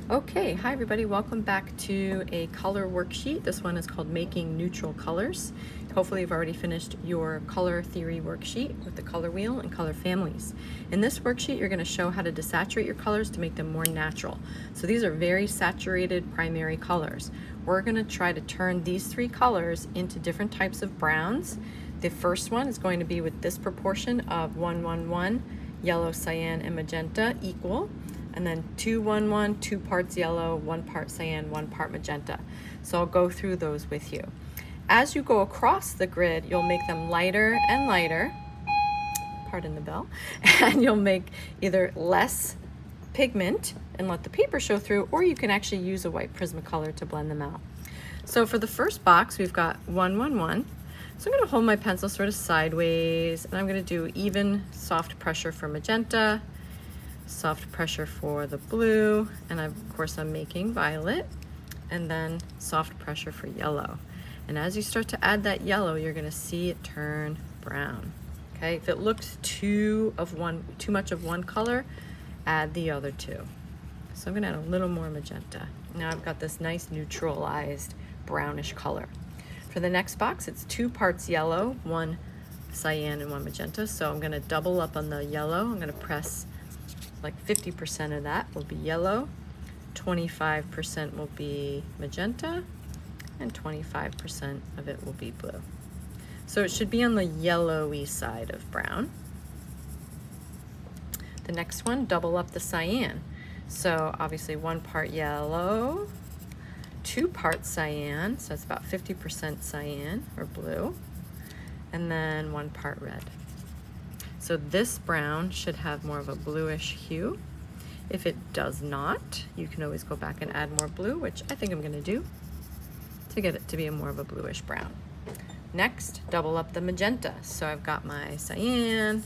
Okay, hi everybody, welcome back to a color worksheet. This one is called Making Neutral Colors. Hopefully you've already finished your color theory worksheet with the color wheel and color families. In this worksheet, you're going to show how to desaturate your colors to make them more natural. So these are very saturated primary colors. We're going to try to turn these three colors into different types of browns. The first one is going to be with this proportion of 1-1-1, yellow, cyan, and magenta equal. And then 2-1-1, 2 parts yellow, 1 part cyan, 1 part magenta. So I'll go through those with you. As you go across the grid, you'll make them lighter and lighter, pardon the bell, and you'll make either less pigment and let the paper show through, or you can actually use a white Prismacolor to blend them out. So for the first box, we've got 1-1-1. So I'm gonna hold my pencil sort of sideways, and I'm gonna do even soft pressure for magenta, soft pressure for the blue, and of course I'm making violet, and then soft pressure for yellow. And as you start to add that yellow, you're gonna see it turn brown. Okay, if it looks too much of one color, add the other two. So I'm gonna add a little more magenta. Now I've got this nice neutralized brownish color. For the next box, it's 2 parts yellow, 1 cyan and 1 magenta. So I'm gonna double up on the yellow. I'm gonna press like 50% of that will be yellow, 25% will be magenta, and 25% of it will be blue. So it should be on the yellowy side of brown. The next one, double up the cyan. So obviously 1 part yellow, 2 parts cyan, so it's about 50% cyan or blue, and then 1 part red. So this brown should have more of a bluish hue. If it does not, you can always go back and add more blue, which I think I'm gonna do to get it to be more of a bluish brown. Next, double up the magenta. So I've got my cyan,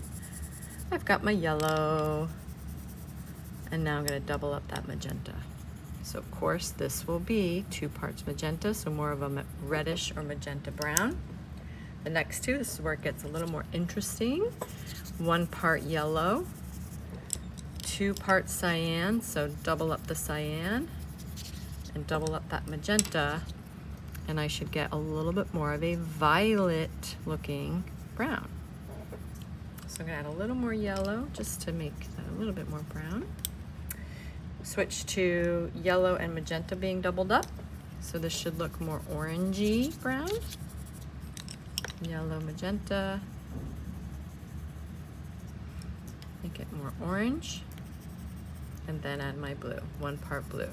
I've got my yellow, and now I'm gonna double up that magenta. So of course this will be 2 parts magenta, so more of a reddish or magenta brown. The next two, this is where it gets a little more interesting. 1 part yellow, 2 parts cyan, so double up the cyan and double up that magenta, and I should get a little bit more of a violet looking brown. So I'm gonna add a little more yellow just to make that a little bit more brown. Switch to yellow and magenta being doubled up. So this should look more orangey brown. Yellow, magenta, make it more orange, and then add my blue, 1 part blue.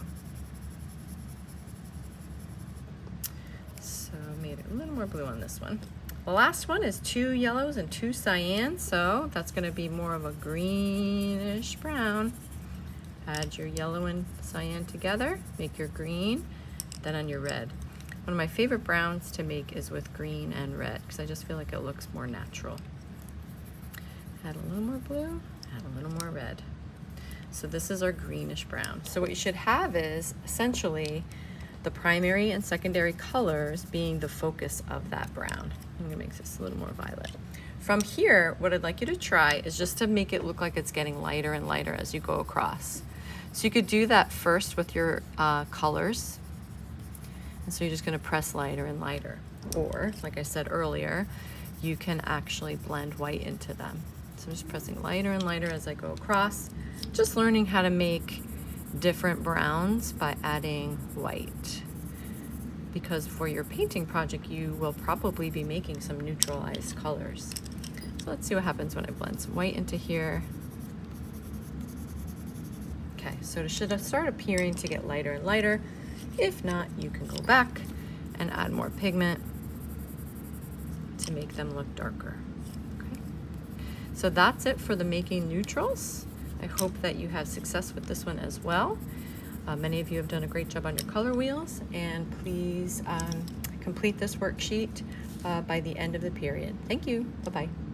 So made it a little more blue on this one. The last one is 2 yellows and 2 cyans, so that's gonna be more of a greenish brown. Add your yellow and cyan together, make your green, then on your red. One of my favorite browns to make is with green and red because I just feel like it looks more natural. Add a little more blue, add a little more red. So this is our greenish brown. So what you should have is essentially the primary and secondary colors being the focus of that brown. I'm gonna make this a little more violet. From here, what I'd like you to try is just to make it look like it's getting lighter and lighter as you go across. So you could do that first with your colors. And so you're just gonna press lighter and lighter. Or, like I said earlier, you can actually blend white into them. So I'm just pressing lighter and lighter as I go across, just learning how to make different browns by adding white. Because for your painting project, you will probably be making some neutralized colors. So let's see what happens when I blend some white into here. Okay, so it should start appearing to get lighter and lighter. If not, you can go back and add more pigment to make them look darker. Okay. So that's it for the Making Neutrals. I hope that you have success with this one as well. Many of you have done a great job on your color wheels, and please complete this worksheet by the end of the period. Thank you. Bye-bye.